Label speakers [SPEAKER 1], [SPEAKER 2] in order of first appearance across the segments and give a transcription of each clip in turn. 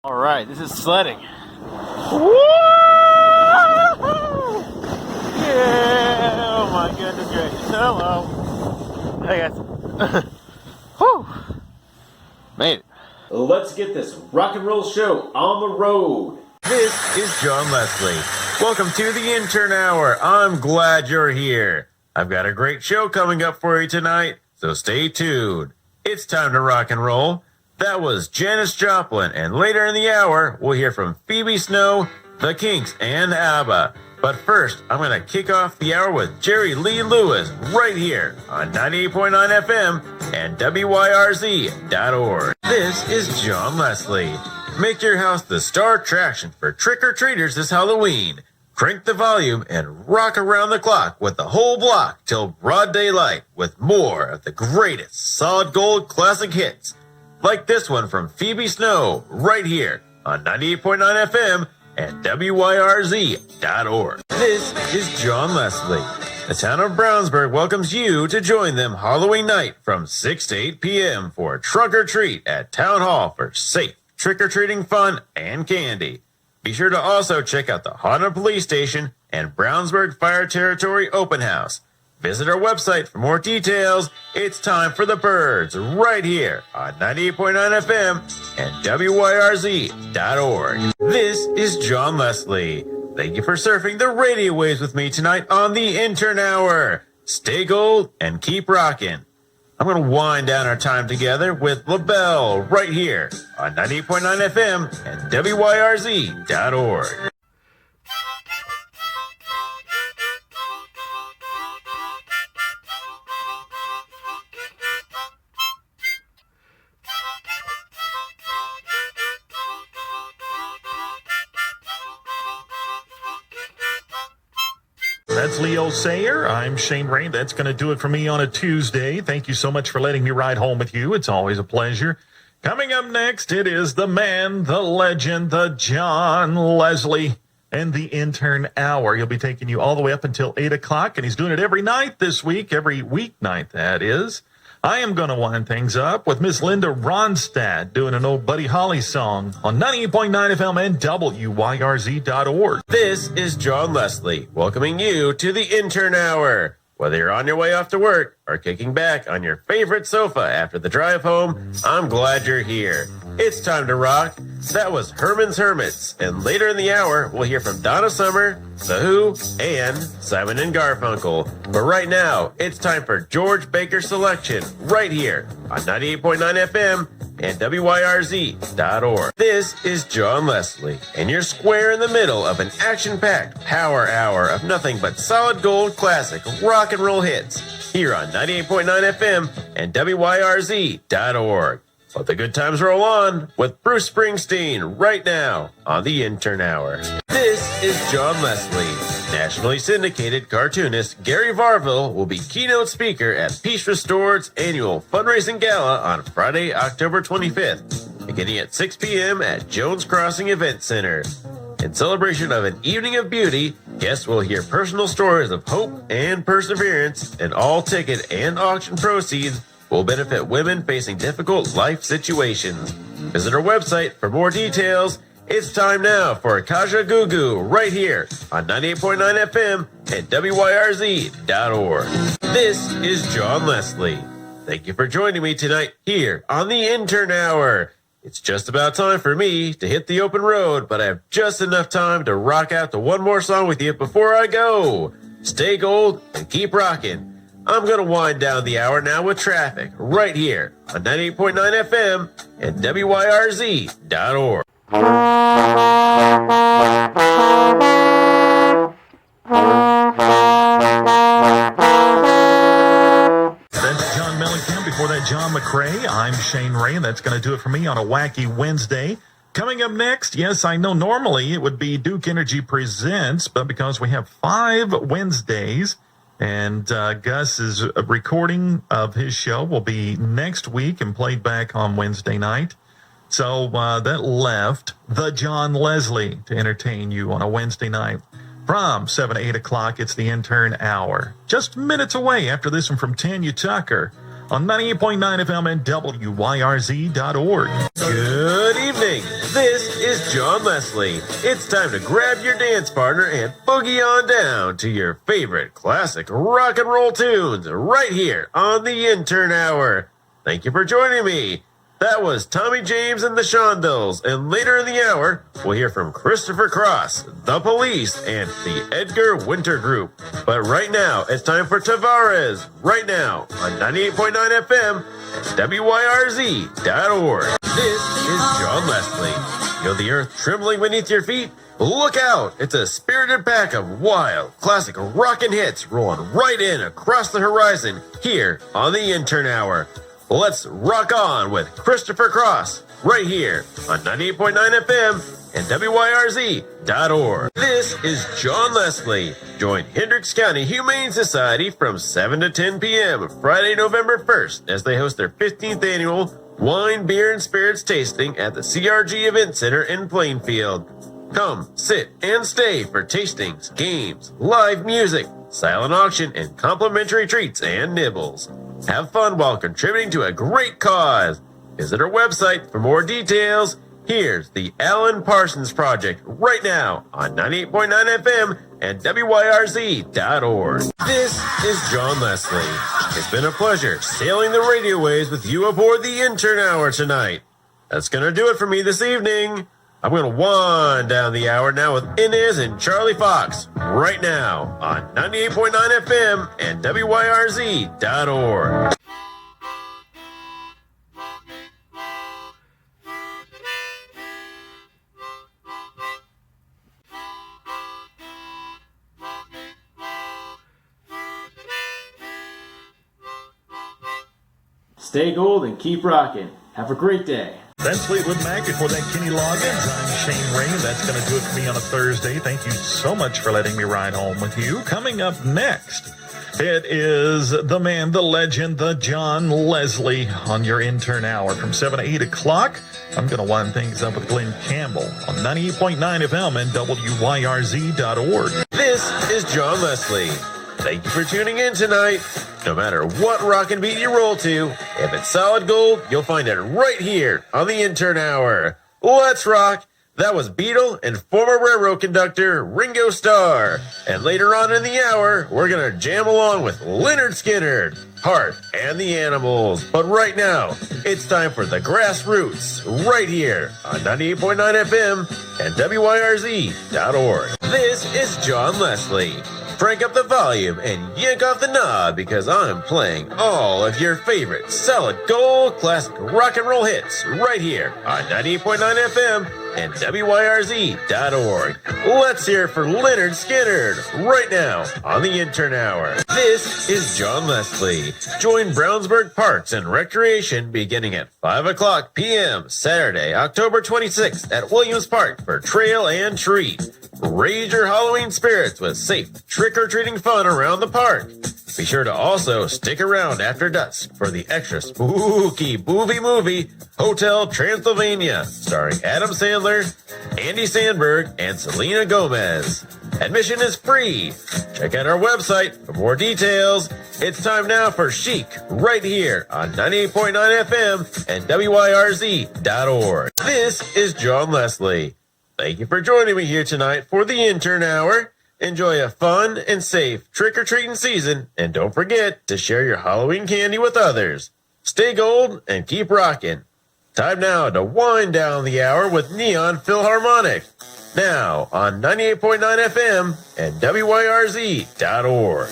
[SPEAKER 1] All right, this is sledding. Woo! Yeah! Oh my goodness gracious. Hello. Hey guys. Whew. Made it.
[SPEAKER 2] Let's get this rock and roll show on the road.
[SPEAKER 3] This is John Leslie. Welcome to the Intern Hour. I'm glad you're here. I've got a great show coming up for you tonight, so stay tuned. It's time to rock and roll. That was Janis Joplin, and later in the hour, we'll hear from Phoebe Snow, The Kinks, and ABBA. But first, I'm going to kick off the hour with Jerry Lee Lewis right here on 98.9 FM and WYRZ.org. This is John Leslie. Make your house the star attraction for trick-or-treaters this Halloween. Crank the volume and rock around the clock with the whole block till broad daylight with more of the greatest solid gold classic hits. Like this one from Phoebe Snow right here on 98.9 FM and WYRZ.org. This is John Leslie. The town of Brownsburg welcomes you to join them Halloween night from 6 to 8 p.m. for a trunk or treat at Town Hall for safe trick-or-treating fun and candy. Be sure to also check out the Haunted Police Station and Brownsburg Fire Territory Open House. Visit our website for more details. It's time for the birds right here on 98.9 FM and WYRZ.org. This is John Leslie. Thank you for surfing the radio waves with me tonight on the Intern Hour. Stay gold and keep rocking. I'm going to wind down our time together with LaBelle right here on 98.9 FM and WYRZ.org.
[SPEAKER 4] That's Leo Sayer. I'm Shane Rain. That's going to do it for me on a Tuesday. Thank you so much for letting me ride home with you. It's always a pleasure. Coming up next, it is the man, the legend, the John Leslie, and the Intern Hour. He'll be taking you all the way up until 8 o'clock, and he's doing it every night this week, every weeknight, that is. I am going to wind things up with Miss Linda Ronstadt doing an old Buddy Holly song on 98.9 FM and WYRZ.org.
[SPEAKER 3] This is John Leslie, welcoming you to the Intern Hour. Whether you're on your way off to work or kicking back on your favorite sofa after the drive home, I'm glad you're here. It's time to rock. That was Herman's Hermits, and later in the hour, we'll hear from Donna Summer, The Who, and Simon and Garfunkel. But right now, it's time for George Baker's Selection right here on 98.9 FM and WYRZ.org. This is John Leslie, and you're square in the middle of an action-packed power hour of nothing but solid gold classic rock and roll hits here on 98.9 FM and WYRZ.org. Let the good times roll on with Bruce Springsteen right now on the Intern Hour. This is John Leslie. Nationally syndicated cartoonist Gary Varville will be keynote speaker at Peace Restored's annual fundraising gala on Friday, October 25th, beginning at 6 p.m. at Jones Crossing Event Center. In celebration of an evening of beauty, guests will hear personal stories of hope and perseverance, and all ticket and auction proceeds will benefit women facing difficult life situations. Visit our website for more details. It's time now for Kaja Gugu right here on 98.9 FM and WYRZ.org. This is John Leslie. Thank you for joining me tonight here on the Intern Hour. It's just about time for me to hit the open road, but I have just enough time to rock out to one more song with you before I go. Stay gold and keep rocking. I'm going to wind down the hour now with traffic right here on 98.9 FM and WYRZ.org.
[SPEAKER 4] That's John Mellencamp. Before that, John McCrae. I'm Shane Ray, and that's going to do it for me on a wacky Wednesday. Coming up next, yes, I know normally it would be Duke Energy Presents, but because we have 5 Wednesdays, and Gus's recording of his show will be next week and played back on Wednesday night. So that left the John Leslie to entertain you on a Wednesday night. From 7 to 8 o'clock, it's the Intern Hour. Just minutes away after this one from Tanya Tucker on 98.9 FM and WYRZ.org.
[SPEAKER 3] Good evening. This is John Leslie. It's time to grab your dance partner and boogie on down to your favorite classic rock and roll tunes right here on the Intern Hour. Thank you for joining me. That was Tommy James and the Shondells, and later in the hour, we'll hear from Christopher Cross, The Police, and the Edgar Winter Group. But right now, it's time for Tavares, right now, on 98.9 FM and WYRZ.org. This is John Leslie. Feel the earth trembling beneath your feet? Look out! It's a spirited pack of wild, classic rockin' hits rolling right in across the horizon here on the Intern Hour. Let's rock on with Christopher Cross right here on 98.9 FM and WYRZ.org. This is John Leslie. Join Hendricks County Humane Society from 7 to 10 p.m. Friday, November 1st as they host their 15th annual Wine, Beer, and Spirits tasting at the CRG Event Center in Plainfield. Come, sit, and stay for tastings, games, live music, silent auction, and complimentary treats and nibbles. Have fun while contributing to a great cause. Visit our website for more details. Here's the Alan Parsons Project right now on 98.9 FM and WYRZ.org. This is John Leslie. It's been a pleasure sailing the radio waves with you aboard the Intern Hour tonight. That's going to do it for me this evening. I'm going to wind down the hour now with Inez and Charlie Fox right now on 98.9 FM and WYRZ.org.
[SPEAKER 2] Stay gold and keep rocking. Have a great day.
[SPEAKER 4] That's Fleetwood Mac before that Kenny Loggins. I'm Shane Ray. That's going to do it for me on a Thursday. Thank you so much for letting me ride home with you. Coming up next, it is the man, the legend, the John Leslie on your Intern Hour from 7 to 8 o'clock. I'm going to wind things up with Glenn Campbell on 98.9 FM and WYRZ.org.
[SPEAKER 3] This is John Leslie. Thank you for tuning in tonight. No matter what rockin' beat you roll to, if it's solid gold, you'll find it right here on the Intern Hour. Let's rock! That was Beatle and former railroad conductor Ringo Starr. And later on in the hour, we're gonna jam along with Lynyrd Skynyrd, Heart, and the Animals. But right now, it's time for the Grassroots, right here on 98.9 FM and WYRZ.org. This is John Leslie. Crank up the volume and yank off the knob because I'm playing all of your favorite solid gold classic rock and roll hits right here on 98.9 FM and WYRZ.org. Let's hear it for Lynyrd Skynyrd right now on the Intern Hour. This is John Leslie. Join Brownsburg Parks and Recreation beginning at 5 o'clock p.m. Saturday, October 26th at Williams Park for Trail and Treat. Raise your Halloween spirits with safe trick-or-treating fun around the park. Be sure to also stick around after dusk for the extra spooky movie Hotel Transylvania, starring Adam Sandler, Andy Samberg, and Selena Gomez. Admission is free. Check out our website for more details. It's time now for Chic right here on 98.9 FM and WYRZ.org. This is John Leslie. Thank you for joining me here tonight for the Intern Hour. Enjoy a fun and safe trick-or-treating season, and don't forget to share your Halloween candy with others. Stay gold and keep rocking. Time now to wind down the hour with Neon Philharmonic. Now on 98.9 FM and WYRZ.org.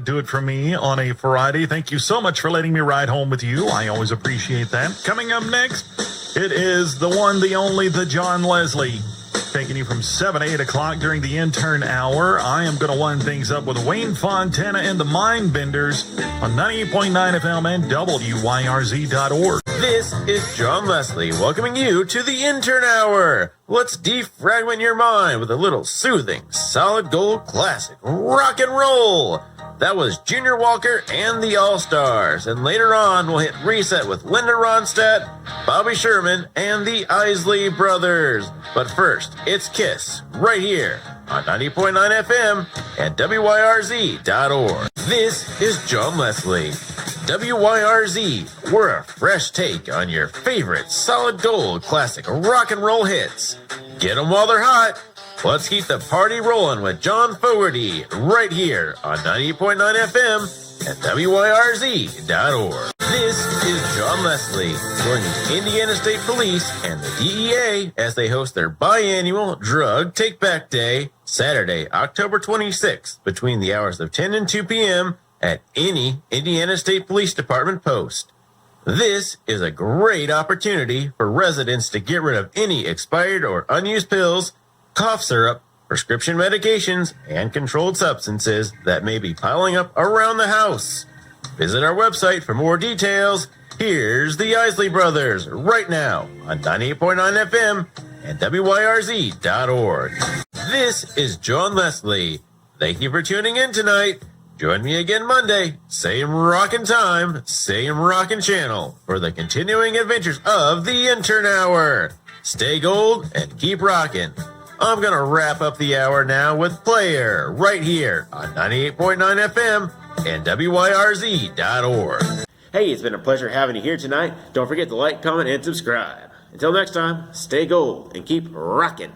[SPEAKER 4] Do it for me on a Friday. Thank you so much for letting me ride home with you. I always appreciate that. Coming up next, it is the one, the only, the John Leslie. Taking you from 7 to 8 o'clock during the Intern Hour. I am going to wind things up with Wayne Fontana and the Mindbenders on 98.9 FM and WYRZ.org.
[SPEAKER 3] This is John Leslie welcoming you to the Intern Hour. Let's defragment your mind with a little soothing, solid gold classic rock and roll. that was Junior Walker and the All-Stars. And later on, we'll hit reset with Linda Ronstadt, Bobby Sherman, and the Isley Brothers. But first, it's KISS, right here on 98.9 FM and WYRZ.org. This is John Leslie. WYRZ, we're a fresh take on your favorite solid gold classic rock and roll hits. Get them while they're hot. Let's keep the party rolling with John Fogerty right here on 98.9 FM and WYRZ.org. This is John Leslie joining the Indiana State Police and the DEA as they host their biannual Drug Take Back Day, Saturday, October 26th, between the hours of 10 and 2 p.m. at any Indiana State Police Department post. This is a great opportunity for residents to get rid of any expired or unused pills, cough syrup, prescription medications, and controlled substances that may be piling up around the house. Visit our website for more details. Here's the Isley Brothers right now on 98.9 FM and WYRZ.org. This is John Leslie. Thank you for tuning in tonight. Join me again Monday, same rockin' time, same rockin' channel, for the continuing adventures of the Intern Hour. Stay gold and keep rockin'. I'm going to wrap up the hour now with Player right here on 98.9 FM and WYRZ.org.
[SPEAKER 2] Hey, it's been a pleasure having you here tonight. Don't forget to like, comment, and subscribe. Until next time, stay gold and keep rockin'.